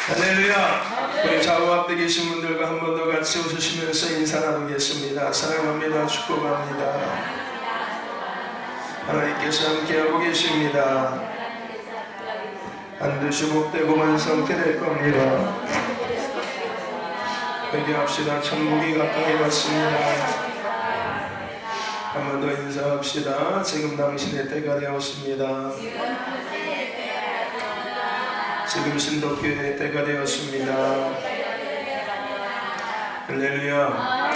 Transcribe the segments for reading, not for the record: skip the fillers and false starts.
할렐루야. 우리 좌우 앞에 계신 분들과 한 번 더 같이 웃으시면서 인사 나누겠습니다. 사랑합니다. 축복합니다. 하나님께서 함께하고 계십니다. 반드시 복되고 완성될 겁니다. 회개합시다. 천국이 가까이 왔습니다. 한 번 더 인사합시다. 지금 당신의 때가 되었습니다. 지금 신도교회의 때가 되었습니다. 할렐루야.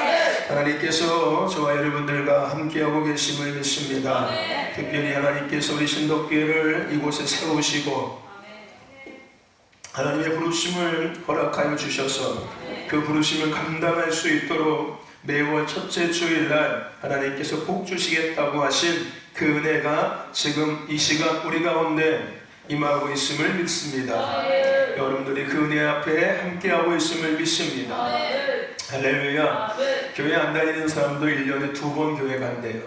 하나님께서 저와 여러분들과 함께하고 계심을 믿습니다. 특별히 하나님께서 우리 신도교회를 이곳에 세우시고 하나님의 부르심을 허락하여 주셔서 그 부르심을 감당할 수 있도록 매월 첫째 주일날 하나님께서 복 주시겠다고 하신 그 은혜가 지금 이 시간 우리 가운데 임하고 있음을 믿습니다. 여러분들이 그 은혜 앞에 함께하고 있음을 믿습니다. 할렐루야. 교회 안 다니는 사람도 1년에 2번 교회 간대요.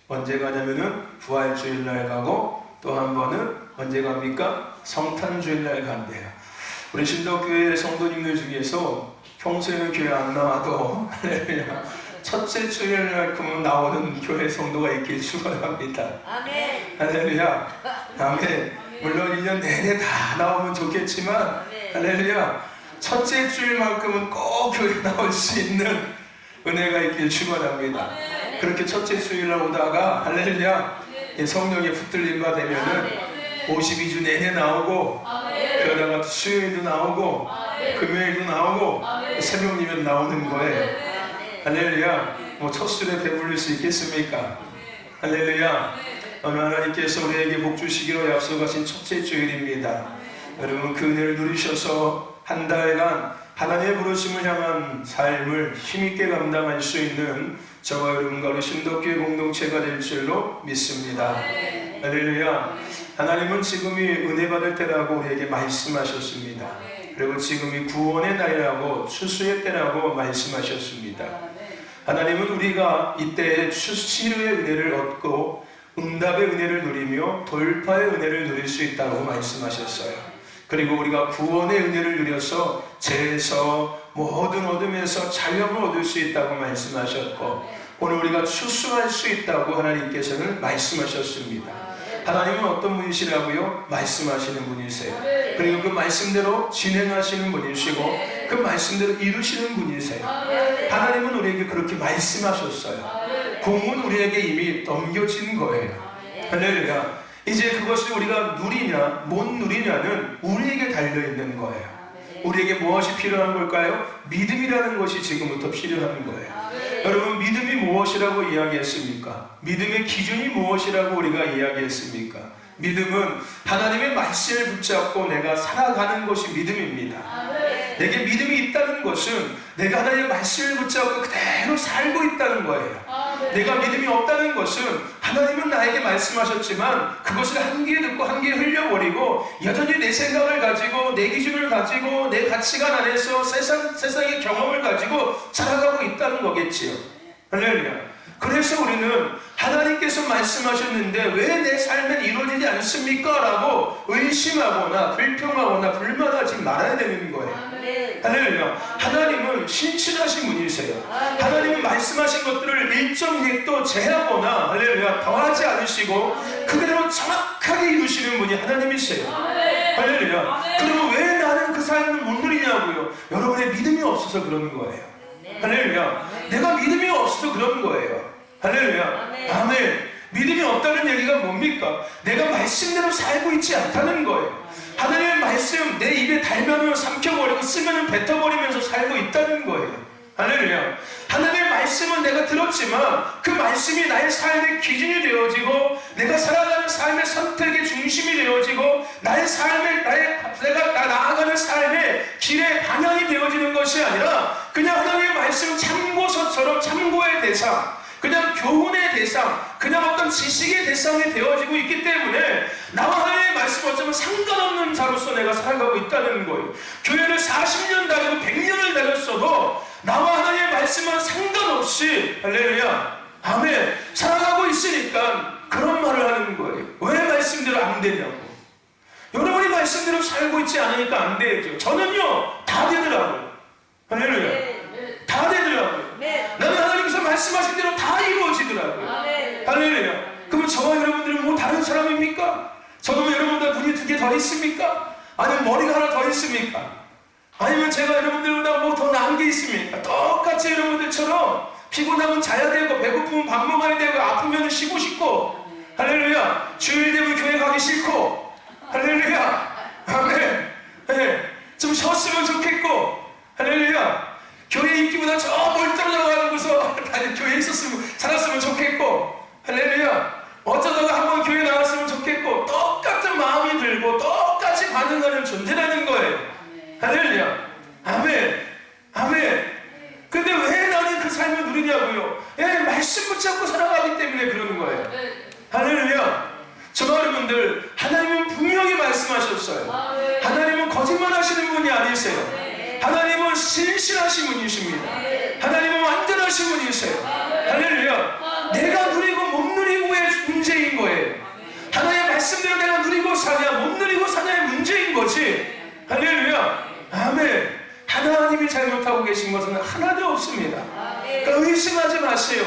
언제 가냐면은 부활주일날 가고 또 한 번은 언제 갑니까? 성탄주일날 간대요. 우리 신도교회 성도님들 중에서 평소에는 교회 안 나와도 할렐루야, 첫째 주일날만큼은 나오는 교회 성도가 있길 축원합니다. 아멘. 할렐루야. 아멘. 물론 1년 내내 다 나오면 좋겠지만 할렐루야, 첫째 주일만큼은 꼭 교회 나올 수 있는 은혜가 있길 축원합니다. 그렇게 첫째 주일날 오다가 할렐루야 성령에 붙들림 받으면은 52주 내내 나오고 그러다가 수요일도 나오고 금요일도 나오고 새벽이면 나오는 거예요. 할렐루야. 뭐 첫 술에 배불릴 수 있겠습니까? 할렐루야. 하나님께서 우리에게 복 주시기로 약속하신 첫째 주일입니다. 여러분 그 은혜를 누리셔서 한 달간 하나님의 부르심을 향한 삶을 힘있게 감당할 수 있는 저와 여러분과 우리 신도교회 공동체가 될 줄로 믿습니다. 할렐루야. 하나님은 지금이 은혜 받을 때라고 우리에게 말씀하셨습니다. 그리고 지금이 구원의 날이라고 추수의 때라고 말씀하셨습니다. 하나님은 우리가 이때 치료의 은혜를 얻고 응답의 은혜를 누리며 돌파의 은혜를 누릴 수 있다고 말씀하셨어요. 그리고 우리가 구원의 은혜를 누려서 죄에서 모든 어둠에서 자유함을 얻을 수 있다고 말씀하셨고 오늘 우리가 추수할 수 있다고 하나님께서는 말씀하셨습니다. 하나님은 어떤 분이시라고요? 말씀하시는 분이세요. 그리고 그 말씀대로 진행하시는 분이시고 그 말씀대로 이루시는 분이세요. 하나님은 우리에게 그렇게 말씀하셨어요. 공은 우리에게 이미 넘겨진 거예요. 할렐루야. 이제 그것을 우리가 누리냐 못 누리냐는 우리에게 달려있는 거예요. 우리에게 무엇이 필요한 걸까요? 믿음이라는 것이 지금부터 필요한 거예요. 여러분 믿음이 무엇이라고 이야기했습니까? 믿음의 기준이 무엇이라고 우리가 이야기했습니까? 믿음은 하나님의 말씀을 붙잡고 내가 살아가는 것이 믿음입니다. 내게 믿음이 있다는 것은 내가 하나님의 말씀을 붙잡고 그대로 살고 있다는 거예요. 내가 믿음이 없다는 것은 하나님은 나에게 말씀하셨지만 그것을 한 귀에 듣고 한 귀에 흘려버리고 여전히 내 생각을 가지고 내 기준을 가지고 내 가치관 안에서 세상의 경험을 가지고 살아가고 있다는 거겠지요. 할렐루야. 그래서 우리는 하나님께서 말씀하셨는데 왜 내 삶엔 이루어지지 않습니까? 라고 의심하거나 불평하거나 불만하지 말아야 되는 거예요. 할렐루야. 하나님은 신실하신 분이세요. 하나님은 말씀하신 것들을 일정액도 제하거나 할렐루야 더하지 않으시고 그대로 정확하게 이루시는 분이 하나님이세요. 할렐루야. 그러면 왜 나는 그 삶을 못 누리냐고요? 여러분의 믿음이 없어서 그러는 거예요. 할렐루야. 내가 믿음이 없어서 그런 거예요. 할렐루야. 아멘. 믿음이 없다는 얘기가 뭡니까? 내가 말씀대로 살고 있지 않다는 거예요. 하나님의 말씀 내 입에 달면은 삼켜버리고 쓰면은 뱉어버리면서 살고 있다는 거예요. 할렐루야. 하나님의 말씀은 내가 들었지만 그 말씀이 나의 삶의 기준이 되어지고 내가 살아가는 삶의 선택의 중심이 되어지고 나의 삶의 내가 나아가는 삶의 길의 방향이 되어지는 것이 아니라 그냥 하나님의 말씀 참고서처럼 참고의 대상, 그냥 교훈의 대상, 그냥 어떤 지식의 대상이 되어지고 있기 때문에 나와 하나님의 말씀 어쩌면 상관없는 자로서 내가 살아가고 있다는 거예요. 교회를 40년 다니고 100년을 다녔어도 나와 하나님의 말씀은 상관없이 할렐루야 아멘 살아가고 있으니까 그런 말을 하는 거예요. 안 되냐고. 여러분이 말씀대로 살고 있지 않으니까 안 되죠. 저는요, 다 되더라고요. 할렐루야. 다 되더라고요. 나는 하나님께서 말씀하신 대로 다 이루어지더라고요. 할렐루야. 그럼 저와 여러분들은 뭐 다른 사람입니까? 저도 여러분보다 눈이 2개 더 있습니까? 아니면 머리가 하나 더 있습니까? 아니면 제가 여러분들보다 뭐 더 나은 게 있습니까? 똑같이 여러분들처럼 피곤하면 자야 되고, 배고프면 밥 먹어야 되고, 아프면 쉬고 싶고, 할렐루야. 주일 되면 교회 가기 싫고, 할렐루야. 아멘. 네. 좀 쉬었으면 좋겠고, 할렐루야. 교회 있기보다 저 멀리 떨어져 가지고서 교회에 있었으면, 살았으면 좋겠고, 할렐루야. 어쩌다가 한번 교회 나왔으면 좋겠고, 똑같은 마음이 들고 똑같이 반응하는 존재라는 거예요. 할렐루야. 아멘. 아멘. 근데 왜 나는 그 삶을 누리냐고요? 말씀 붙잡고 살아가기 때문에 그러는 거예요. 할렐루야. 저와 여러분들, 하나님은 분명히 말씀하셨어요. 하나님은 거짓말 하시는 분이 아니세요. 하나님은 신실하신 분이십니다. 하나님은 완전하신 분이세요. 할렐루야. 내가 누리고 못 누리고의 문제인 거예요. 하나님의 말씀대로 내가 누리고 사냐 못 누리고 사냐의 문제인 거지. 할렐루야. 아멘. 하나님이 잘못하고 계신 것은 하나도 없습니다. 그러니까 의심하지 마세요.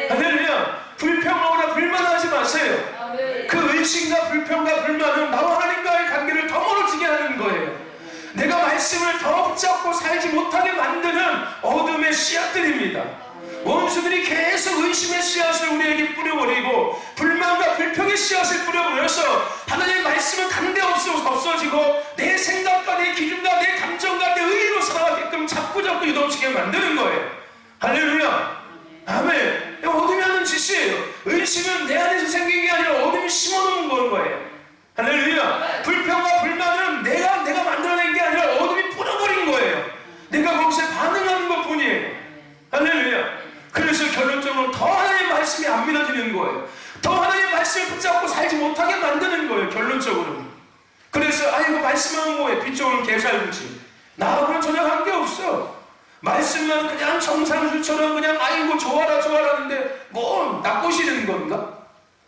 할렐루야. 불평하거나 불만하지 마세요. 그 의심과 불평과 불만은 나와 하나님과의 관계를 더 멀어지게 하는 거예요. 내가 말씀을 더 붙잡고 살지 못하게 만드는 어둠의 씨앗들입니다. 원수들이 계속 의심의 씨앗을 우리에게 뿌려버리고 불만과 불평의 씨앗을 뿌려버려서 하나님의 말씀은 간대 없어지고 내 생각과 내 기준과 내 감정과 내 의로 살아가게끔 자꾸 유도치게 만드는 거예요. 할렐루야. 아멘. 어둠이 하는 짓이에요. 의심은 내 안에서 생긴 게 아니라 어둠이 심어놓은 거예요. 할렐루야. 불평과 불만은 내가 만들어낸 게 아니라 어둠이 뿌려버린 거예요. 내가 거기서 반응하는 것 뿐이에요. 할렐루야. 그래서 결론적으로 더 하나님의 말씀이 안 믿어지는 거예요. 더 하나님의 말씀을 붙잡고 살지 못하게 만드는 거예요. 결론적으로는. 그래서 아이고 말씀하면 뭐해. 빗종은 개살구지. 나하고는 전혀 관계없어. 말씀만 그냥 정상수처럼 그냥 아이고 좋아라 좋아라는데 뭐 나 꼬시는 건가?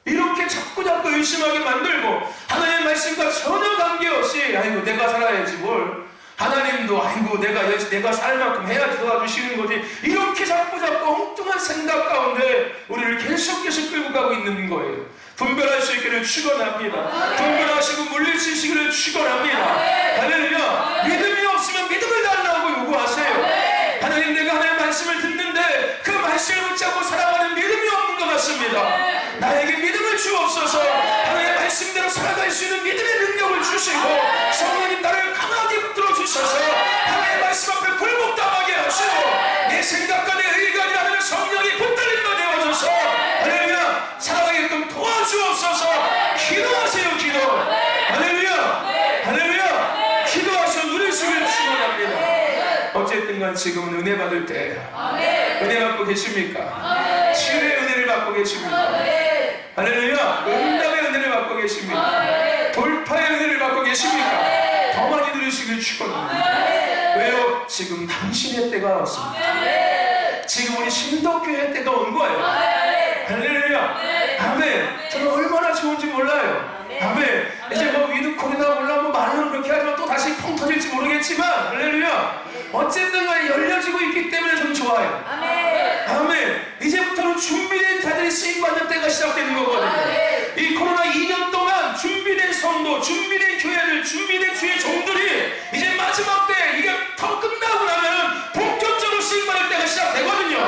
이렇게 자꾸 의심하게 만들고 하나님의 말씀과 전혀 관계없이 아이고 내가 살아야지 뭘. 하나님도 아이고 내가 살 만큼 해야지 도와주시는 거지. 이렇게 자꾸 엉뚱한 생각 가운데 우리를 계속 끌고 가고 있는 거예요. 분별할 수 있기를 축원합니다. 분별하시고 물리치시기를 축원합니다. 할렐루야. 믿음이 없으면 믿음을 달라고 요구하세요. 하나님 내가 하나님의 말씀을 듣는데 그 말씀을 붙잡고 살아가는 믿음이 없는 것 같습니다. 나에게 믿음을 주옵소서. 하나님의 말씀대로 살아갈 수 있는 믿음의 능력을 주시고 성령님 나를 강하게 붙들어 주셔서 하나님의 말씀 앞에 굴복당하게 하시고 내 생각과 내 의가 아니라 성령이 붙들림도 되어줘서 할렐루야 살아가게끔 도와주옵소서. 기도하세요. 기도. 할렐루야. 할렐루야. 기도하셔 누리시길 축원합니다. 어쨌든 간 지금은 은혜 받을 때예요. 은혜 받고 계십니까? 치유의 은혜를 받고 계십니까? 할렐루야. 응답의 은혜를 받고 계십니까? 돌파의 은혜를 받고 계십니까? 더 많이 누리시길 축원합니다. 왜요? 지금 당신의 때가 왔습니다. 지금 우리 신덕교회 때가 온 거예요. 할렐루야. 아멘. 저는 얼마나 좋은지 몰라요. 아멘. 이제 뭐 위드 코리나 몰라 뭐 말로는 그렇게 하지만 또 다시 펑 터질지 모르겠지만 할렐루야. 어쨌든 간에 열려지고 있기 때문에 좀 좋아요. 아멘. 이제부터는 준비된 자들이 쓰임받는 때가 시작되는 거거든요. 이 코로나 2년 동안 준비된 성도, 준비된 교회들, 준비된 주의 종들이 이제 마지막 때 이게 더 끝나고 나면 본격적으로 쓰임받을 때가 시작되거든요.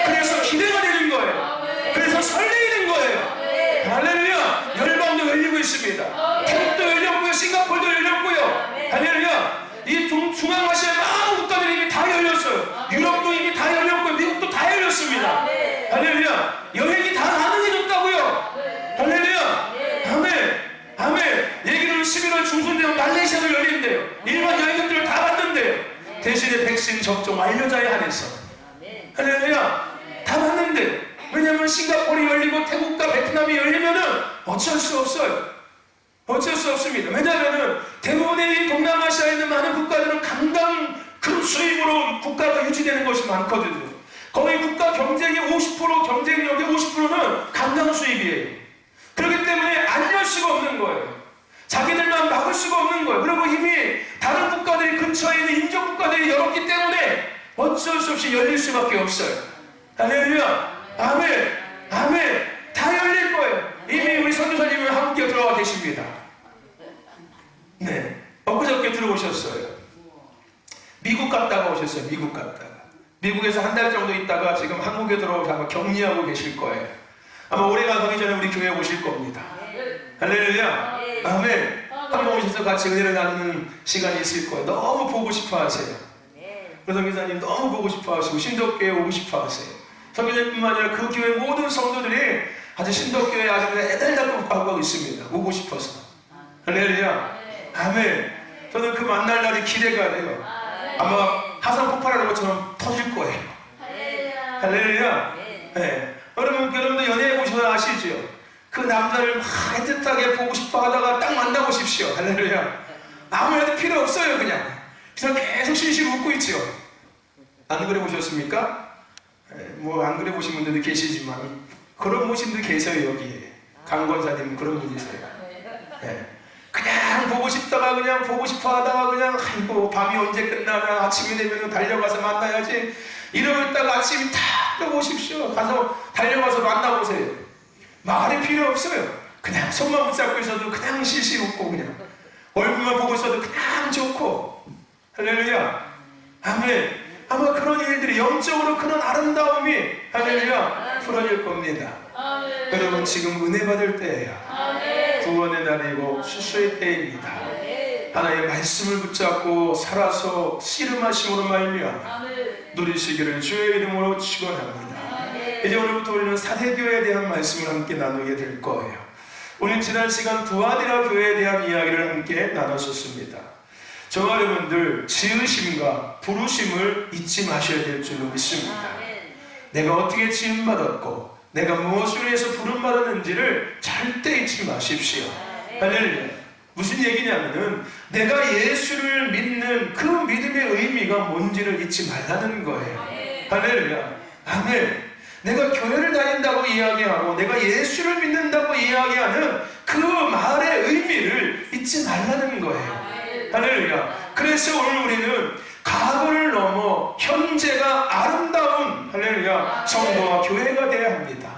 그래서 기대가 되는 거예요. 그래서 설레이는 거예요. 할렐루야. 열방도 열리고 있습니다. 태국도 열렸고요. 싱가포르도 열렸고요. 할렐루야. 이 중앙아시아 많은 국가들이 이미 다 열렸어요. 유럽도 이미 다 열렸고요. 미국도 다 열렸습니다. 할렐루야. 여행이 다 가능해졌다고요. 할렐루야. 아멘. 아멘. 얘기는 11월 중순 되면 말레이시아도 열린대요. 일반 여행객들을 다 갔는데요. 대신에 백신 접종 완료자에 한해서 할렐루야. 다 봤는데 왜냐하면 싱가포르이 열리고 태국과 베트남이 열리면은 어쩔 수 없어요. 어쩔 수 없습니다. 왜냐하면 대부분의 이 동남아시아에 있는 많은 국가들은 강당 수입으로 국가가 유지되는 것이 많거든요. 거의 국가 경쟁의 50%, 경쟁력의 50%는 강당 수입이에요. 그렇기 때문에 안 열 수가 없는 거예요. 어쩔 수 없이 열릴 수밖에 없어요. 할렐루야. 아멘. 아멘. 다 열릴 거예요. 이미 우리 선교사님은 한국에 들어와 계십니다. 네. 엊그저께 들어오셨어요. 미국 갔다가 오셨어요. 미국 갔다가. 미국에서 한 달 정도 있다가 지금 한국에 들어오셔서 아마 격리하고 계실 거예요. 아마 올해가 가기 전에 우리 교회에 오실 겁니다. 할렐루야. 아멘. 한번 오셔서 같이 은혜를 나누는 시간이 있을 거예요. 너무 보고 싶어 하세요. 선교사님 너무 보고 싶어 하시고 신덕교회에 오고 싶어 하세요. 선교사님뿐만 아니라 그 교회 모든 성도들이 아주 신덕교회에 아주 애달다고 하고 있습니다. 오고 싶어서. 할렐루야. 아멘. 저는 그 만날 날이 기대가 돼요. 아마 화산 폭발하는 것처럼 터질 거예요. 할렐루야. 네. 여러분도 연애해 보셔서 아시죠? 그 남자를 막 애틋하게 보고 싶어 하다가 딱 만나보십시오. 할렐루야. 아무 해도 필요 없어요. 그냥 계속 실실 웃고 있죠. 안 그래 보셨습니까? 뭐 안 그래 보신 분들도 계시지만 그런 모신들 계세요. 여기에 강권사님 그런 분이세요. 네. 그냥 보고 싶다가 그냥 보고 싶어 하다가 그냥 아이고 밤이 언제 끝나나 아침이 되면 달려가서 만나야지 이러고 있다가 아침이 탁 오십시오. 가서 달려가서 만나보세요. 말이 필요 없어요. 그냥 손만 붙잡고 있어도 그냥 실실 웃고 그냥 얼굴만 보고 있어도 그냥 좋고. 할렐루야. 아멘. 아마 그런 일들이 영적으로 그런 아름다움이 할렐루야 풀어질 겁니다. 아멘. 여러분 지금 은혜 받을 때예요. 구원의 날이고 수수의 때입니다. 하나님의 말씀을 붙잡고 살아서 씨름하심으로 말미암아 누리시기를 주의 이름으로 축원합니다. 이제 오늘부터 우리는 사대교회에 대한 말씀을 함께 나누게 될 거예요. 오늘 지난 시간 두아디라 교회에 대한 이야기를 함께 나눴었습니다. 저와 여러분들 지으심과 부르심을 잊지 마셔야 될 줄로 믿습니다. 내가 어떻게 지음받았고 내가 무엇을 위해서 부름받았는지를 절대 잊지 마십시오. 할렐루야. 무슨 얘기냐면은 내가 예수를 믿는 그 믿음의 의미가 뭔지를 잊지 말라는 거예요. 할렐루야. 아멘. 내가 교회를 다닌다고 이야기하고 내가 예수를 믿는다고 이야기하는 그 말의 의미를 잊지 말라는 거예요. 할렐루야. 그래서 오늘 우리는 과거를 넘어 현재가 아름다운 할렐루야 성도와 교회가 되어야 합니다.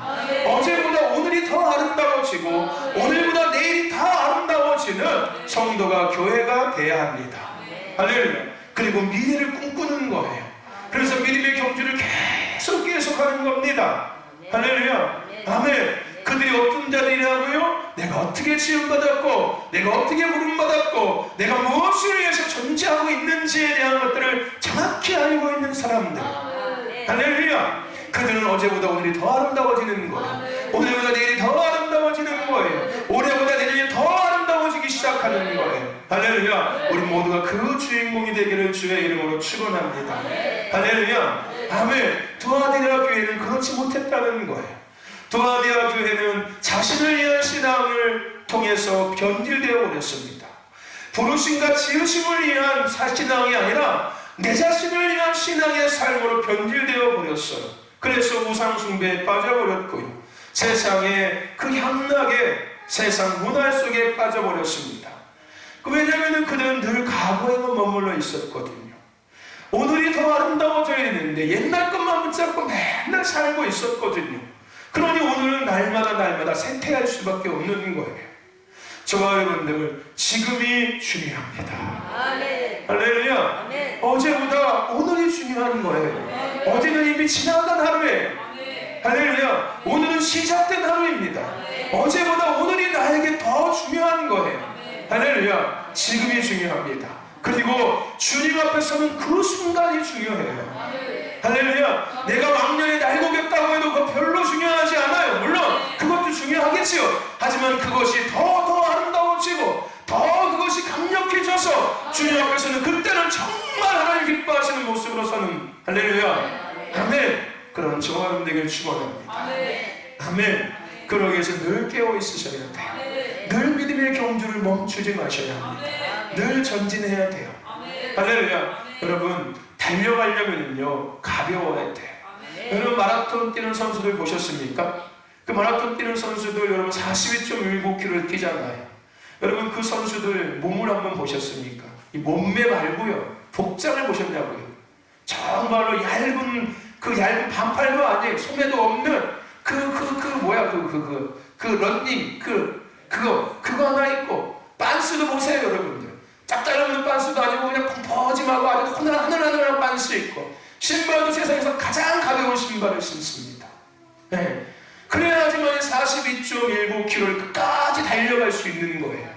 어제보다 오늘이 더 아름다워지고 오늘보다 내일이 더 아름다워지는 성도가 교회가 되어야 합니다. 할렐루야. 그리고 미래를 꿈꾸는 거예요. 그래서 믿음의 경주를 계속 하는 겁니다. 할렐루야. 아멘. 그들이 어떤 자들이라고요? 내가 어떻게 지음받았고 내가 어떻게 부름받았고 내가 무엇을 위해서 존재하고 있는지에 대한 것들을 정확히 알고 있는 사람들. 할렐루야. 그들은 어제보다 오늘이 더 아름다워지는 거예요. 오늘보다 내일이 더 아름다워지는 거예요. 올해보다 내년이 더 아름다워지기 시작하는 거예요. 할렐루야. 우리 모두가 그 주인공이 되기를 주의 이름으로 축원합니다. 할렐루야. 아멘. 두아디라 교회는 그렇지 못했다는 거예요. 두아디라 교회는 자신을 위한 신앙을 통해서 변질되어 버렸습니다. 부르심과 지으심을 위한 신앙이 아니라 내 자신을 위한 신앙의 삶으로 변질되어 버렸어요. 그래서 우상숭배에 빠져버렸고요. 세상의 그 향락의 세상 문화 속에 빠져버렸습니다. 왜냐하면 그들은 늘 과거에만 머물러 있었거든요. 오늘이 더 아름다워져야 되는데 옛날 것만 붙잡고 맨날 살고 있었거든요. 그러니 오늘은 날마다 쇠퇴할 수밖에 없는 거예요. 저와 여러분들 지금이 중요합니다. 아멘. 할렐루야. 아멘. 어제보다 오늘이 중요한 거예요. 아멘. 어제는 이미 지나간 하루예요. 아멘. 할렐루야. 오늘은 시작된 하루입니다. 아멘. 어제보다 오늘이 나에게 더 중요한 거예요. 아멘. 할렐루야. 지금이 중요합니다. 그리고 주님 앞에 서는 그 순간이 중요해요. 아멘. 할렐루야. 내가 왕년에 날고겼다고 해도 그거 별로 중요하지 않아요. 물론 그것도 중요하겠지요. 하지만 그것이 더 아름다워지고 더 그것이 강력해져서 주님 앞에서는 그때는 정말 하나님 기뻐하시는 모습으로 서는 할렐루야. 아멘. 그런 저와 여러분 되기를 축원합니다. 아멘. 그러기 위해서 늘 깨어 있으셔야 돼요. 늘 믿음의 경주를 멈추지 마셔야 합니다. 늘 전진해야 돼요. 할렐루야. 여러분 달려가려면요 가벼워야 돼요. 여러분 마라톤 뛰는 선수들 보셨습니까? 그 마라톤 뛰는 선수들 여러분 42.19km를 뛰잖아요. 여러분 그 선수들 몸을 한번 보셨습니까? 이 몸매 말고요 복장을 보셨냐고요. 정말로 얇은 반팔도 아니에요. 소매도 없는 런닝 그거 하나 입고, 빤스도 보세요 여러분들. 짭짤한 빤스도 아니고 그냥 펑퍼짐하고 아주 하늘하늘한 빤스 입고, 신발도 세상에서 가장 가벼운 신발을 신습니다. 네. 그래야지만 42.19km를 끝까지 달려갈 수 있는 거예요.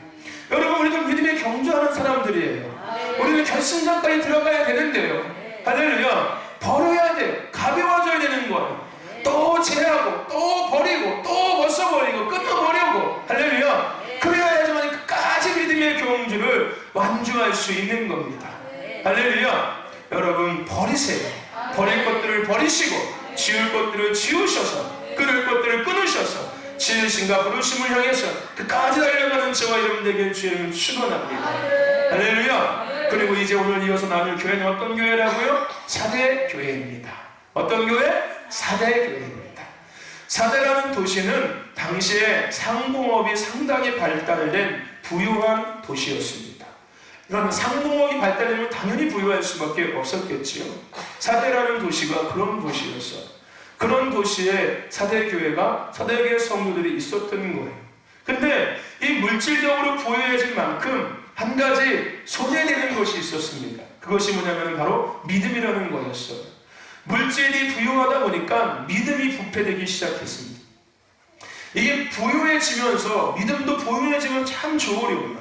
여러분, 우리도 믿음에 경주하는 사람들이에요. 우리는 결승전까지 들어가야 되는데요. 할렐루야. 버려야 돼요. 가벼워져야 되는 거예요. 또 제하고 또 버리고 또 벗어버리고 끊어버리고, 할렐루야. 그래야지만 끝까지 믿음의 경주를 완주할 수 있는 겁니다. 할렐루야. 여러분, 버리세요. 버릴 것들을 버리시고, 지울 것들을 지우셔서, 끊을 것들을 끊으셔서, 지으신가 부르심을 향해서 끝까지 달려가는 저와 여러분에게 주님을 축원합니다. 할렐루야. 그리고 이제 오늘 이어서 나눌 교회는 어떤 교회라고요? 사대교회입니다. 어떤 교회? 사대교회입니다. 사대라는 도시는 당시에 상공업이 상당히 발달된 부유한 도시였습니다. 그러면 상공업이 발달되면 당연히 부유할 수밖에 없었겠지요. 사대라는 도시가 그런 도시였어요. 그런 도시에 사대교회 성도들이 있었던 거예요. 근데 이 물질적으로 부유해질 만큼 한 가지 손해되는 것이 있었습니다. 그것이 뭐냐면 바로 믿음이라는 거였어요. 물질이 부유하다 보니까 믿음이 부패되기 시작했습니다. 이게 부유해지면서, 믿음도 부유해지면 참 좋으려고만,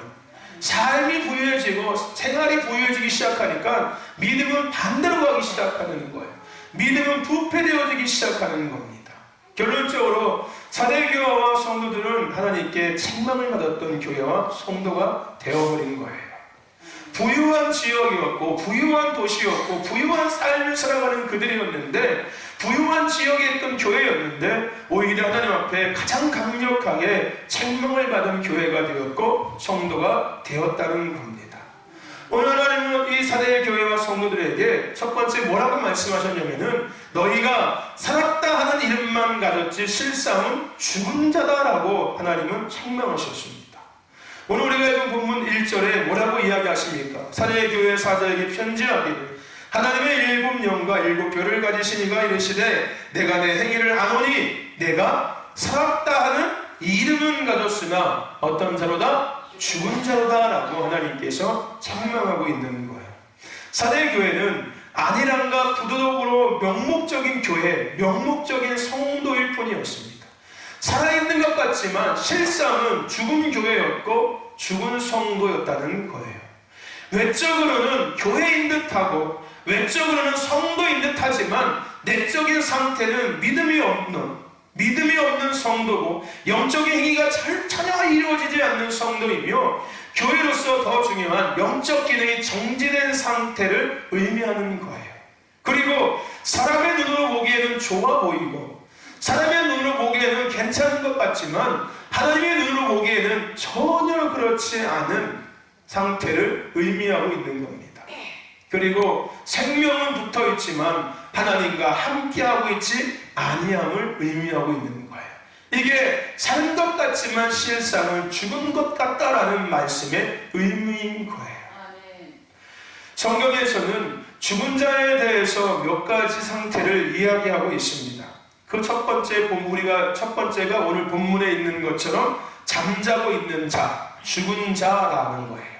삶이 부유해지고 생활이 부유해지기 시작하니까 믿음은 반대로 가기 시작하는 거예요. 믿음은 부패되어지기 시작하는 겁니다. 결론적으로 사대교회와 성도들은 하나님께 책망을 받았던 교회와 성도가 되어버린 거예요. 부유한 지역이었고, 부유한 도시였고, 부유한 삶을 살아가는 그들이었는데, 부유한 지역에 있던 교회였는데, 오히려 하나님 앞에 가장 강력하게 책망을 받은 교회가 되었고, 성도가 되었다는 겁니다. 오늘 하나님은 이 사대의 교회와 성도들에게 첫 번째 뭐라고 말씀하셨냐면은, 너희가 살았다 하는 이름만 가졌지 실상은 죽은 자다라고 하나님은 책망하셨습니다. 오늘 우리가 읽은 본문 1절에 뭐라고 이야기하십니까? 사대의 교회 사도에게 편지하기를, 하나님의 일곱 영과 일곱 별을 가지신 이가 이르시되, 내가 내 행위를 아노니 내가 살았다 하는 이름은 가졌으나 어떤 자로다? 죽은 자로다 라고 하나님께서 책망하고 있는 거예요. 사대교회는 안일함과 구도덕으로 명목적인 교회, 명목적인 성도일 뿐이었습니다. 살아있는 것 같지만 실상은 죽은 교회였고 죽은 성도였다는 거예요. 외적으로는 교회인 듯하고 외적으로는 성도인 듯하지만 내적인 상태는 믿음이 없는 성도고, 영적인 행위가 전혀 이루어지지 않는 성도이며, 교회로서 더 중요한 영적 기능이 정지된 상태를 의미하는 거예요. 그리고 사람의 눈으로 보기에는 좋아 보이고, 사람의 눈으로 보기에는 괜찮은 것 같지만, 하나님의 눈으로 보기에는 전혀 그렇지 않은 상태를 의미하고 있는 겁니다. 그리고 생명은 붙어 있지만 하나님과 함께하고 있지 아니함을 의미하고 있는 거예요. 이게 산 것 같지만 실상은 죽은 것 같다라는 말씀의 의미인 거예요. 성경에서는 죽은 자에 대해서 몇 가지 상태를 이야기하고 있습니다. 그 첫 번째가 오늘 본문에 있는 것처럼 잠자고 있는 자, 죽은 자라는 거예요.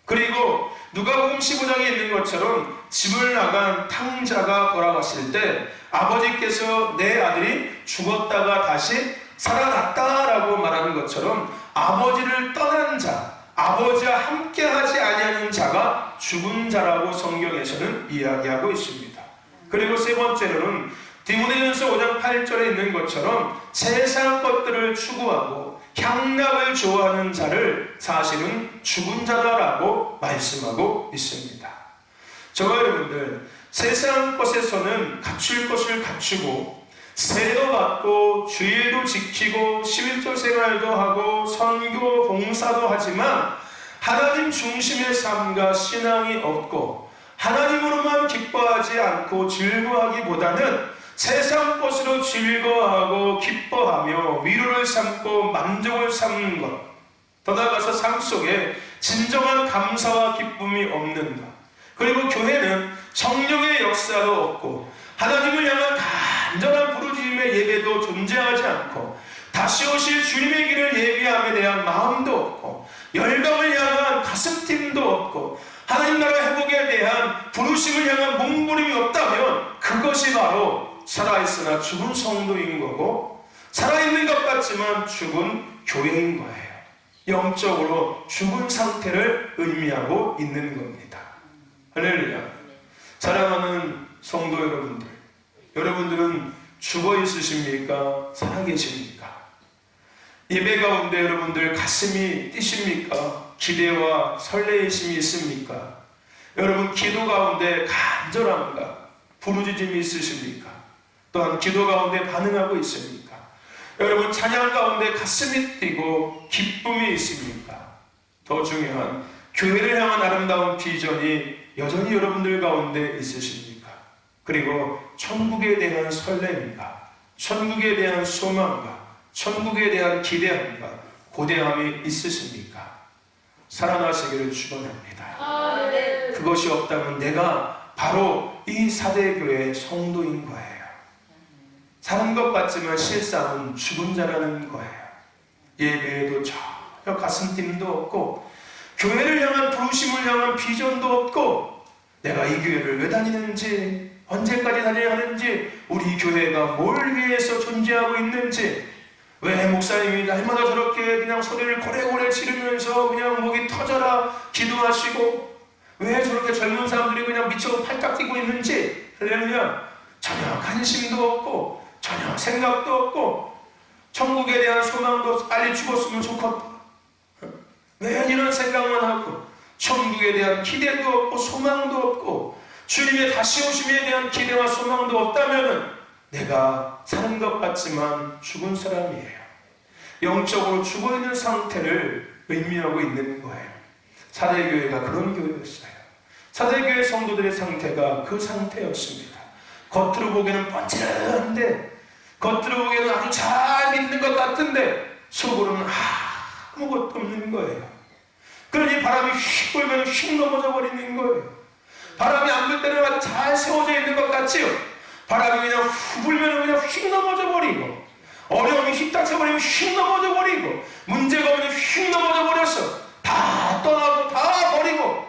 그리고 누가복음 15장에 있는 것처럼 집을 나간 탕자가 돌아왔을 때 아버지께서 내 아들이 죽었다가 다시 살아났다라고 말하는 것처럼 아버지를 떠난 자, 아버지와 함께하지 아니하는 자가 죽은 자라고 성경에서는 이야기하고 있습니다. 그리고 세 번째로는 디모데전서 5장 8절에 있는 것처럼 세상 것들을 추구하고 향락을 좋아하는 자를 사실은 죽은 자다라고 말씀하고 있습니다. 저와 여러분들, 세상 것에서는 갖출 것을 갖추고 세도 받고 주일도 지키고 11조 생활도 하고 선교 봉사도 하지만 하나님 중심의 삶과 신앙이 없고 하나님으로만 기뻐하지 않고 즐거워하기보다는 세상 것으로 즐거워하고 기뻐하며 위로를 삼고 만족을 삼는 것, 더 나아가서 삶 속에 진정한 감사와 기쁨이 없는 것, 그리고 교회는 성령의 역사도 없고 하나님을 향한 간절한 부르짖음의 예배도 존재하지 않고 다시 오실 주님의 길을 예비함에 대한 마음도 없고 열방을 향한 가슴팀도 없고 하나님 나라 회복에 대한 부르심을 향한 몸부림이 없다면 그것이 바로 살아있으나 죽은 성도인 거고 살아있는 것 같지만 죽은 교회인 거예요. 영적으로 죽은 상태를 의미하고 있는 겁니다. 할렐루야. 사랑하는 성도 여러분들, 여러분들은 죽어 있으십니까? 살아계십니까? 예배 가운데 여러분들 가슴이 뛰십니까? 기대와 설레이심이 있습니까? 여러분 기도 가운데 간절함과 부르짖음이 있으십니까? 또한 기도 가운데 반응하고 있습니까? 여러분 찬양 가운데 가슴이 뛰고 기쁨이 있습니까? 더 중요한 교회를 향한 아름다운 비전이 여전히 여러분들 가운데 있으십니까? 그리고 천국에 대한 설렘과 천국에 대한 소망과 천국에 대한 기대함과 고대함이 있으십니까? 살아나시기를 축원합니다. 그것이 없다면 내가 바로 이 사대교회의 성도인 거예요. 사는 것 같지만 실상은 죽은 자라는 거예요. 예배에도 전혀 가슴팀도 없고 교회를 향한 부르심을 향한 비전도 없고 내가 이 교회를 왜 다니는지 언제까지 다녀야 하는지 우리 교회가 뭘 위해서 존재하고 있는지 왜 목사님이 날마다 저렇게 그냥 소리를 고래고래 지르면서 그냥 목이 터져라 기도하시고 왜 저렇게 젊은 사람들이 그냥 미쳐 팔딱 뛰고 있는지 할렐루야. 전혀 관심도 없고 전혀 생각도 없고 천국에 대한 소망도 빨리 죽었으면 좋겠다. 왜 이런 생각만 하고 천국에 대한 기대도 없고 소망도 없고 주님의 다시 오심에 대한 기대와 소망도 없다면 내가 사는 것 같지만 죽은 사람이에요. 영적으로 죽어있는 상태를 의미하고 있는 거예요. 사대교회가 그런 교회였어요. 사대교회 성도들의 상태가 그 상태였습니다. 겉으로 보기에는 번쩍한데 겉으로 보기에는 아주 잘 믿는 것 같은데 속으로는 아무것도 없는 거예요. 그러니 바람이 휙 불면 휙 넘어져 버리는 거예요. 바람이 안 불 때는 아주 잘 세워져 있는 것 같지요. 바람이 그냥 후 불면 그냥 휙 넘어져 버리고 어려움이 휙 닥쳐버리면 휙 넘어져 버리고 문제가 오면 휙 넘어져 버렸어. 다 떠나고 다 버리고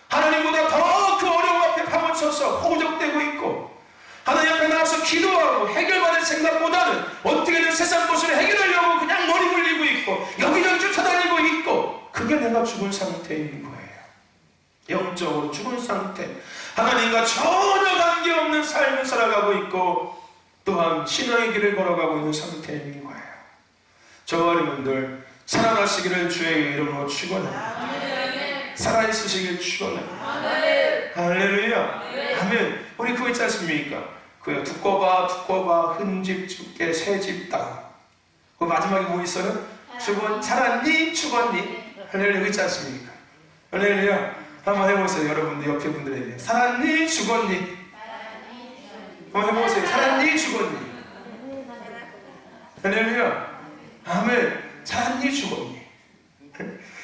하나님보다 더 그 어려움 앞에 파묻혀서 허우적대고 있고 하나님 앞에 나와서 기도하고 해결받을 생각보다는 어떻게든 세상 것을 해결하려고 그냥 머리 굴리고 있고 여기저기 쫓아다니고 있고 그게 내가 죽은 상태인 거예요. 영적으로 죽은 상태, 하나님과 전혀 관계없는 삶을 살아가고 있고 또한 신앙의 길을 걸어가고 있는 상태인 거예요. 저와 여러분들 살아나시기를 주의 이름으로 축원합니다. 살아있으시길 축원합니다. 할렐루야. 아멘. 우리 그거 있지 않습니까? 그 두꺼봐 흠집 죽게 새집 땅. 그 마지막에 뭐 있어요? 살았니 죽었니? 할렐루야 있지 않습니까? 할렐루야. 한번 해보세요. 여러분들 옆에 분들에게 살았니 죽었니? 한번 해보세요. 살았니 죽었니? 할렐루야. 아멘. 살았니 죽었니?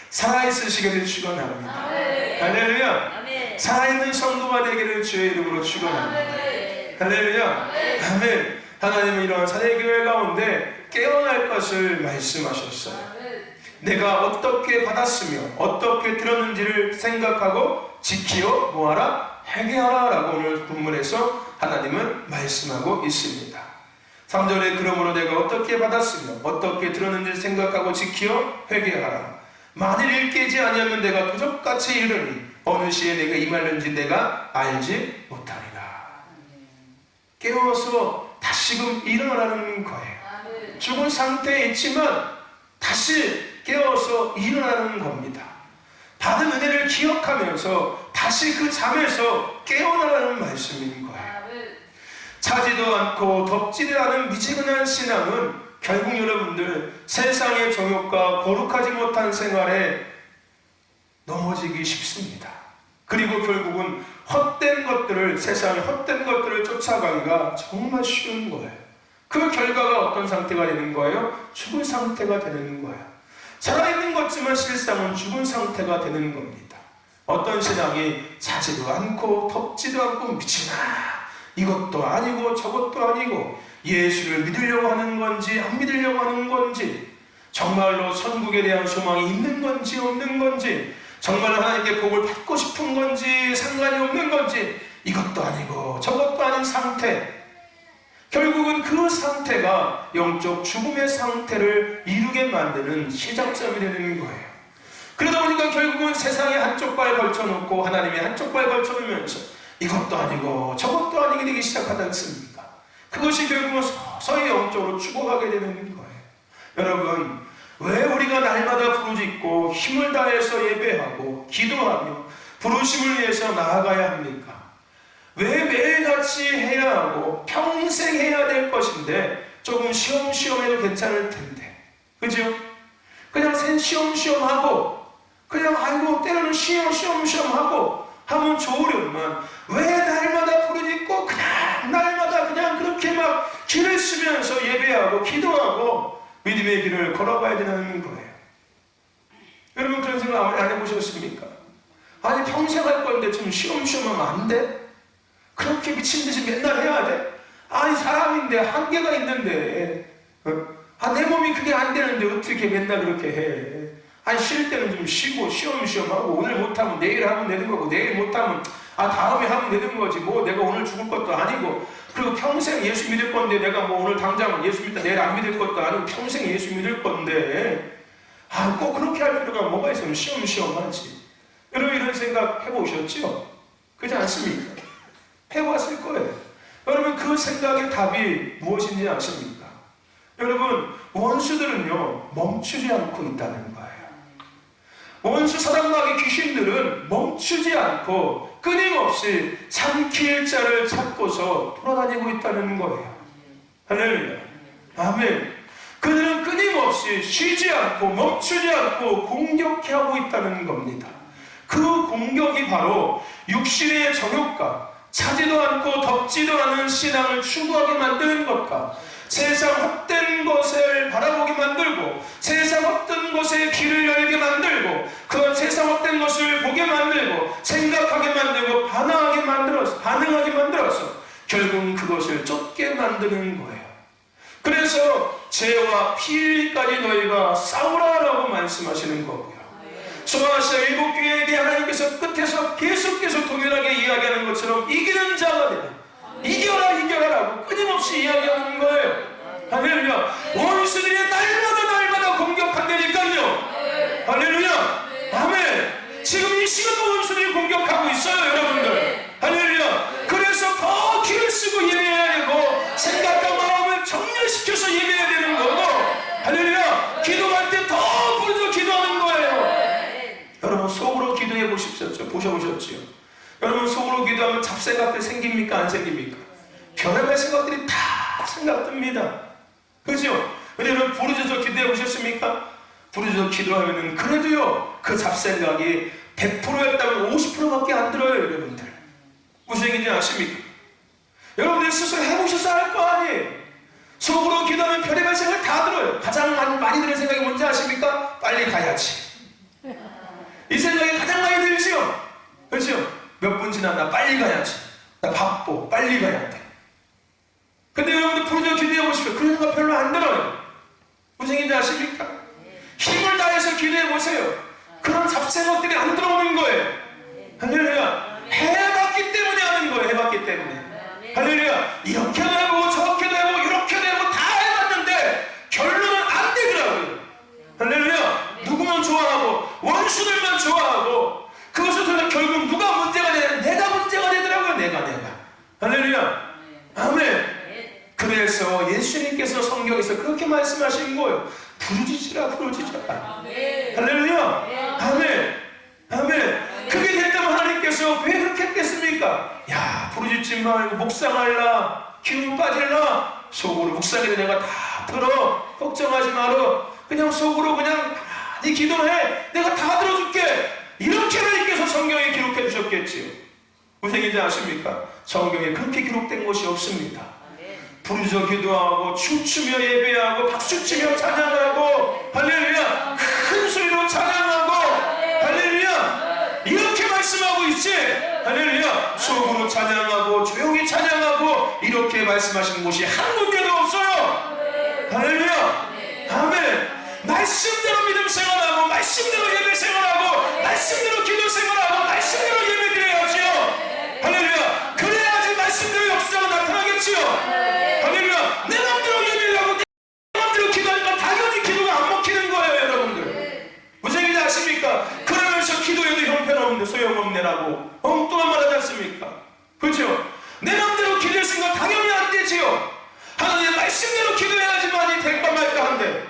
살아있으시기를 축원합니다. 할렐루야. 살아있는 성도가 되기를 주의 이름으로 축원합니다. 할렐루야. 아멘. 하나님은 이러한 사대교회 가운데 깨어날 것을 말씀하셨어요. 내가 어떻게 받았으며 어떻게 들었는지를 생각하고 지키어 뭐하라? 회개하라 라고 오늘 본문에서 하나님은 말씀하고 있습니다. 3절에 그러므로 내가 어떻게 받았으며 어떻게 들었는지를 생각하고 지키어 회개하라. 만일 깨지 아니하면 내가 도적같이 이르니 어느 시에 내가 임하는지 내가 알지 못하리라. 깨워서 다시금 일어나는 거예요. 죽은 상태에 있지만 다시 깨어서 일어나는 겁니다. 받은 은혜를 기억하면서 다시 그 잠에서 깨어나라는 말씀인 거예요. 차지도 않고 덥지도 않은 미지근한 신앙은 결국 여러분들 세상의 정욕과 거룩하지 못한 생활에 넘어지기 쉽습니다. 그리고 결국은 헛된 것들을, 세상의 헛된 것들을 쫓아가기가 정말 쉬운 거예요. 그 결과가 어떤 상태가 되는 거예요? 죽은 상태가 되는 거예요. 살아있는 것지만 실상은 죽은 상태가 되는 겁니다. 어떤 신앙이 자지도 않고 덥지도 않고 미치나 이것도 아니고 저것도 아니고 예수를 믿으려고 하는 건지 안 믿으려고 하는 건지 정말로 천국에 대한 소망이 있는 건지 없는 건지 정말로 하나님께 복을 받고 싶은 건지 상관이 없는 건지 이것도 아니고 저것도 아닌 상태 결국은 그 상태가 영적 죽음의 상태를 이루게 만드는 시작점이 되는 거예요. 그러다 보니까 결국은 세상에 한쪽 발 걸쳐놓고 하나님의 한쪽 발 걸쳐놓으면서 이것도 아니고 저것도 아니게 되기 시작하지 않습니까? 그것이 결국은 서서히 영적으로 죽어가게 되는 거예요. 여러분 왜 우리가 날마다 부르짖고 힘을 다해서 예배하고 기도하며 부르심을 위해서 나아가야 합니까? 왜 매일같이 해야 하고 평생 해야 될 것인데 조금 쉬엄쉬엄 해도 괜찮을 텐데 그죠? 그냥 쉬엄쉬엄 하고 그냥 아이고 때로는 쉬엄쉬엄 하고 하면 좋으련만 왜 날마다 부르짖고 그냥 날마다 그냥 그렇게 막 길을 쓰면서 예배하고 기도하고 믿음의 길을 걸어가야 되는 거예요. 여러분 그런 생각 안 해보셨습니까? 아니 평생 할 건데 좀 쉬엄쉬엄 하면 안 돼? 그렇게 미친듯이 맨날 해야 돼? 아니 사람인데 한계가 있는데 내 몸이 그게 안 되는데 어떻게 맨날 그렇게 해? 아니 쉴 때는 좀 쉬고 쉬엄쉬엄 하고 오늘 못하면 내일 하면 되는 거고 내일 못하면 다음에 하면 되는 거지 뭐 내가 오늘 죽을 것도 아니고 그리고 평생 예수 믿을 건데 내가 뭐 오늘 당장 예수 믿다 내일 안 믿을 것도 아니고 평생 예수 믿을 건데 꼭 그렇게 할 필요가 뭐가 있으면 쉬엄쉬엄 하지. 여러분 이런 생각 해보셨죠? 그렇지 않습니까? 해봤을 거예요. 여러분 그 생각의 답이 무엇인지 아십니까? 여러분 원수들은요 멈추지 않고 있다는 거예요. 원수 사단마귀 귀신들은 멈추지 않고 끊임없이 삼킬 자를 찾고서 돌아다니고 있다는 거예요. 할렐루야. 아멘. 그들은 끊임없이 쉬지 않고 멈추지 않고 공격하고 있다는 겁니다. 그 공격이 바로 육신의 정욕과 차지도 않고 덥지도 않은 신앙을 추구하게 만드는 것과 세상 헛된 것을 바라보게 만들고 세상 헛된 것에 귀를 열게 만들고 그 세상 헛된 것을 보게 만들고 생각하게 만들고 반응하게 만들어서 결국 그것을 쫓게 만드는 거예요. 그래서 죄와 피까지 너희가 싸우라라고 말씀하시는 거고요. 소아시아 일곱 교회에게 하나님께서 끝에서 계속해서 동일하게 이야기하는 것처럼 이기는 자가 되라 이겨라라고 끊임없이 이야기하는 거예요. 할렐루야. 원수들이 날마다 공격한다니까요. 할렐루야. 아멘. 지금 이 시간도 원수들이 공격하고 있어요 여러분들. 할렐루야. 그래서 더 귀를 쓰고 예배해야 되고 생각과 마음을 정렬시켜서 예배해야 되는 거고 할렐루야. 기도할 때 더 부르짖어 기도하는 거예요. 여러분 속으로 기도해 보셔보셨지요? 여러분 속으로 기도하면 잡생각들 생깁니까 안 생깁니까? 별의별 생각들이 다 생각듭니다. 그죠? 근데 여러분 부르짖어 기도해 보셨습니까? 부르짖어 기도하면은 그래도요 그 잡생각이 100%였다면 50%밖에 안 들어요 여러분들. 무슨 얘기인지 아십니까? 여러분들 스스로 해보셔서 알 거 아니에요. 속으로 기도하면 별의별 생각 다 들어요. 가장 많이 드는 생각이 뭔지 아십니까? 빨리 가야지. 이 생각이 가장 많이 들지요. 그렇죠? 몇 분 지났나 빨리 가야지. 나 바빠 빨리 가야 돼. 근데 여러분들 부르짖어 기도해 보십시오. 그런 생각 별로 안 들어요. 무슨 얘기인지 아십니까? 힘을 다해서 기도해 보세요. 그런 잡생각들이 안 들어오는 거예요. 할렐루야. 해봤기 때문에 하는 거예요. 해봤기 때문에. 할렐루야. 이렇게도 해보고 저렇게도 해보고 이렇게도 해보고 다 해봤는데 결론은 안 되더라고요. 할렐루야. 누구만 좋아하고 원수들만 좋아하고 그것을 통해서 결국 누가 문제가 되냐? 내가 문제가 되더라고요. 내가. 할렐루야. 아멘. 그래서 예수님께서 성경에서 그렇게 말씀하신 거예요. 부르짖으라. 할렐루야. 아멘. 그게 됐다면 하나님께서 왜 그렇게 했겠습니까? 야 부르짖지 말고 묵상할라. 기운 빠질라. 속으로 묵상해도 내가 다 들어. 걱정하지 마라. 그냥 속으로 그냥 네 기도해. 내가 다 들어줄게. 이렇게 하나님께서 성경에 기록해 주셨겠지요. 무슨 얘기인지 아십니까? 성경에 그렇게 기록된 것이 없습니다. 부르짖어 기도하고 춤추며 예배하고 박수치며 찬양하고 할렐루야 큰 소리로 찬양하고 할렐루야 이렇게 아시겠지? 할렐루야. 속으로 찬양하고 조용히 찬양하고 이렇게 말씀하신 곳이 한 군데도 없어요. 할렐루야. 아멘. 말씀대로 믿음 생활하고 말씀대로 예배 생활하고 말씀대로 기도 생활하고 말씀대로 예배 드려야지요. 할렐루야. 그래야지 말씀대로 역사가 나타나겠지요. 할렐루야. 내 맘대로 예배를 하고 내 맘대로 기도하니까 당연히 기도가 안 먹히는 거예요, 여러분들. 무슨 얘기인지 아십니까? 그러면서 기도해도 형편없는데 소용없네라고 엉뚱한 말 하지 않습니까? 그렇죠? 내 맘대로 기도했으니까 당연히 안 되지요. 하나님의 말씀대로 기도해야지만이 될까 말까 한데.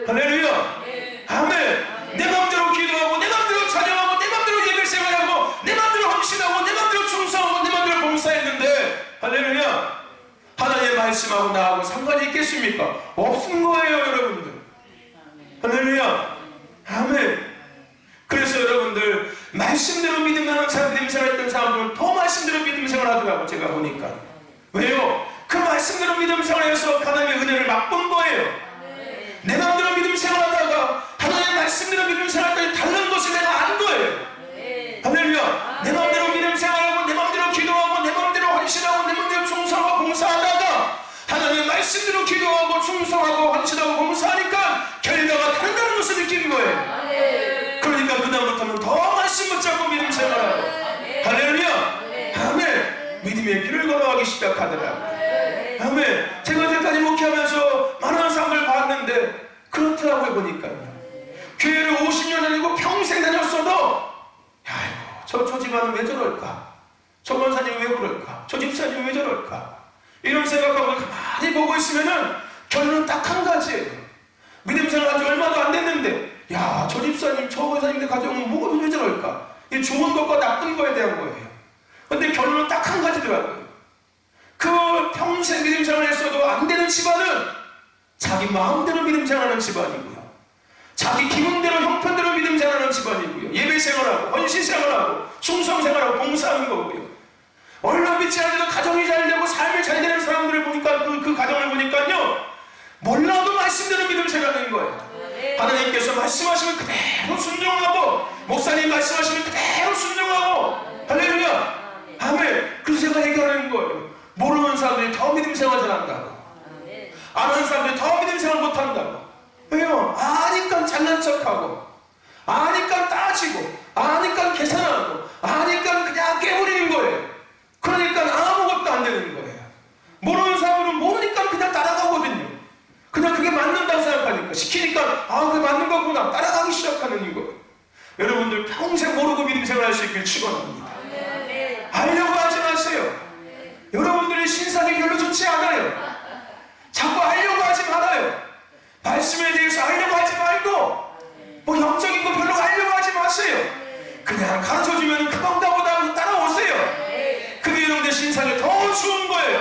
할렐루야. 아멘. 내 맘대로 기도하고 내 맘대로 찬양하고 내 맘대로 예배 생활하고 내 맘대로 헌신하고 내 맘대로 충성하고 내 맘대로 봉사했는데 할렐루야. 하나님의 말씀하고 나하고 상관이 있겠습니까? 없는 거예요, 여러분들. 할렐루야. 아멘. 그래서 여러분들 말씀대로 믿음 하는 사람, 믿음 생활했던 사람들은 더 말씀대로 믿음 생활하더라고, 제가 보니까. 왜요? 그 말씀대로 믿음 생활해서 하나님의 은혜를 맛본 거예요. 내 마음대로 믿음 생활하다가 하나님의 말씀대로 믿음 생활하다가 다른 것을 내가 안 거예요. 할렐루야. 내 마음대로 믿음 생활하고 내 마음대로 기도하고 내 마음대로 헌신하고 내 마음대로 충성하고 봉사하다가 하나님의 말씀대로 기도하고 충성하고 헌신하고 봉사하니까 결과가 다르다는 것을 느끼는 거예요. 그러니까 그다음부터는 더 말씀 붙잡고 믿음 생활하고 할렐루야. 아멘. 믿음의 길을 걸어가기 시작하더라고요. 아멘. 제가 여태까지 목회하면서 많은 사람을 봤는데 그렇더라고요, 보니까요. 교회를 50년 다니고 평생 다녔어도 저 집안은 왜 저럴까? 저 권사님 왜 그럴까? 저 집사님 왜 저럴까? 이런 생각하고 가만히 보고 있으면은 결론은 딱 한 가지예요. 믿음 생활한 지 얼마도 안 됐는데 저 집사님 저 권사님들 가정은 뭐가 왜 저럴까? 이 좋은 것과 나쁜 거에 대한 거예요. 근데 결론은 딱 한 가지더라고요. 그 평생 믿음 생활했어도 안 되는 집안은 자기 마음대로 믿음 생활하는 집안이고요. 자기 기분대로 형편대로 믿음 생활하는 집안이고요. 예배 생활하고 헌신 생활하고 충성 생활하고 봉사하는 거고요. 얼른 믿지 않아도 가정이 잘 되고 삶이 잘 되는 사람들을 보니까 그 가정을 보니까요. 몰라도 말씀대로 믿음 생활하는 거예요. 하나님께서 말씀하시면 그대로 순종하고 목사님 말씀하시면 그대로 순종하고 할렐루야. 아멘. 그래서 제가 얘기하는 거예요. 모르는 사람들이 더 믿음 생활 잘한다고. 아는 사람들이 더 믿음 생활 못한다고. 왜요? 아니까 잘난 척하고 아니까 따지고 아니까 계산하고 아니까 그냥 깨버리는 거예요. 그러니까 아무것도 안 되는 거예요. 모르는 사람들은 모르니까 그냥 따라가거든요. 그냥 그게 맞는다고 생각하니까 시키니까 그게 맞는 거구나 따라가기 시작하는 이거. 여러분들 평생 모르고 믿음 생활할 수 있길 축원합니다. 알려고 하지 마세요. 여러분들의 신상이 별로 좋지 않아요. 자꾸 알려고 하지 말아요. 말씀에 대해서 알려고 하지 말고 뭐 영적인 거 별로 알려고 하지 마세요. 그냥 가르쳐주면 금방 따라오세요. 그게 여러분들 신상이 더 좋은 거예요.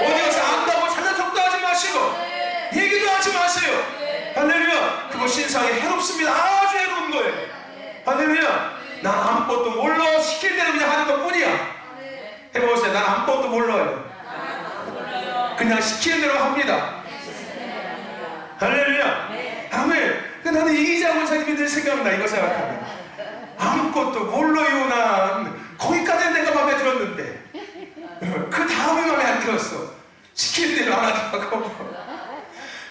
어디 가서 안다고 잘난 척도 하지 마시고 얘기도 하지 마세요. 할렐루야. 그거 신상이 해롭습니다. 아주 해로운 거예요. 할렐루야. 난 아무것도 몰라. 시킬 대로 그냥 하는 것 뿐이야. 해보세요. 난 아무것도 몰라요. 그냥 시키는 대로 합니다. 할렐루야. 아멘. 나는 이기자 권사님이 늘 생각나. 이거 생각하면 아무것도 몰라요. 난 거기까지는 내가 마음에 들었는데 그 다음에 마음에 안 들었어. 시키는 대로 안 하더라고.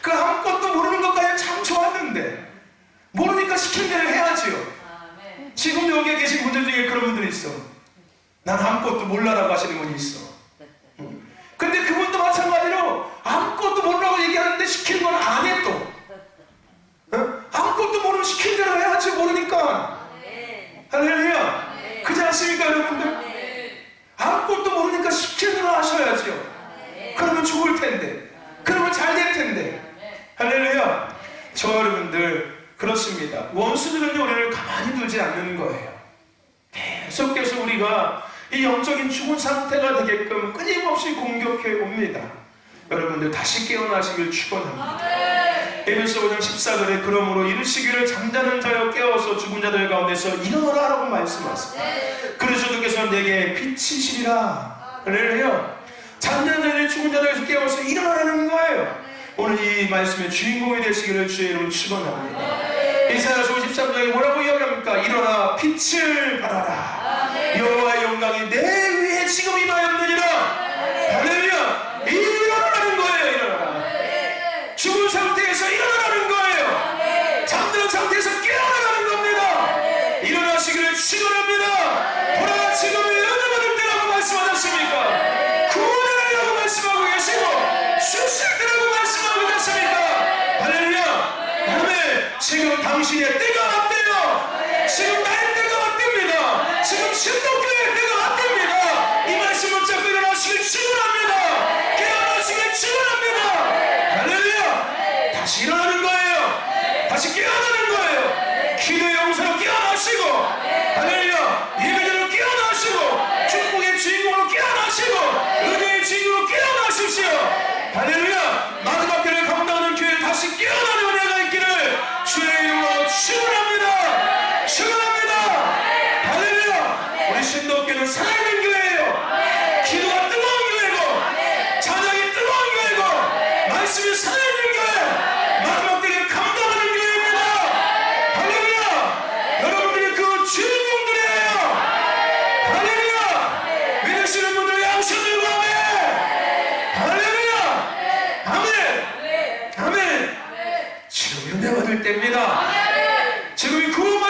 그 아무것도 모르는 것까지 참 좋았는데 모르니까 시키는 대로 해야지요. 지금 여기에 계신 분들 중에 그런 분들이 있어. 난 아무것도 몰라라고 하시는 분이 있어. 근데 그분도 마찬가지로 아무것도 모르라고 얘기하는데 시키는 건 안 해 또. 아무것도 모르면 시키는 대로 해야지 모르니까. 할렐루야. 그렇지 않습니까 여러분들? 아무것도 모르니까 시키는 대로 하셔야죠. 그러면 좋을 텐데. 그러면 잘 될 텐데. 할렐루야. 저 여러분들 그렇습니다. 원수들은 우리를 가만히 두지 않는 거예요. 계속해서 우리가 이 영적인 죽은 상태가 되게끔 끊임없이 공격해 옵니다. 여러분들 다시 깨어나시길 축원합니다. 에베소 5장 14절에 그러므로 이르시기를 잠자는 자여 깨어서 죽은 자들 가운데서 일어나라 라고 말씀하셨습니다. 그래서 주께서 내게 빛이시리라. 할렐루야. 잠자는 자들 죽은 자들에서 깨어서 일어나라는 거예요. 오늘 이 말씀의 주인공이 되시기를 주의 이름으로 축원합니다. 이사야서 53장에 뭐라고 이야기합니까? 일어나 빛을 발하라. 여호와의 영광이 내 위에 지금 임하였느니라. 할렐루야. 일어나라는 거예요. 일어나라. 죽은 상태에서 일어나라는 거예요. 잠든 상태에서 깨어나라는 겁니다. 일어나시기를 축원합니다. 보라, 지금이 은혜 받을 때라고 말씀하셨습니까? 구원의 날이라고 말씀하고 계시고 수술 때라고 말씀하고 계십니까? 할렐루야. 아멘. 지금 당신의 때가 왔대요. 지금 나의 때가 왔답니다. 지금 신도교의 때가 왔답니다. 이 말씀 붙잡고 일어나시길 축원합니다. 깨어나시길 축원합니다. 할렐루야. 다시 일어나는 거예요. 다시 깨어나는 거예요. 기도의 용사로 깨어나시고, 할렐루야, 예배자로 깨어나시고, 축복의 주인공으로 깨어나시고, 은혜의 주인공으로 깨어나십시오. 할렐루야. 마지막 때를 감당하는 교회에 다시 깨어나는 은혜가 있기를 주의 이름으로 축원합니다. 축원합니다. 할렐루야. 우리 신도교는 살아있는 교회예요. 기도가 뜨거운 교회고, 찬양이 뜨거운 교회고, 말씀이 살아있는 교회, 마지막 때를 감당하는 교회입니다. 할렐루야. 여러분들이 그 주인공들이에요. 할렐루야. 믿으시는 분들 양손 들고 아멘. 할렐루야. 아멘. 아멘. 지금 은혜 받을 때입니다. 지금이 구원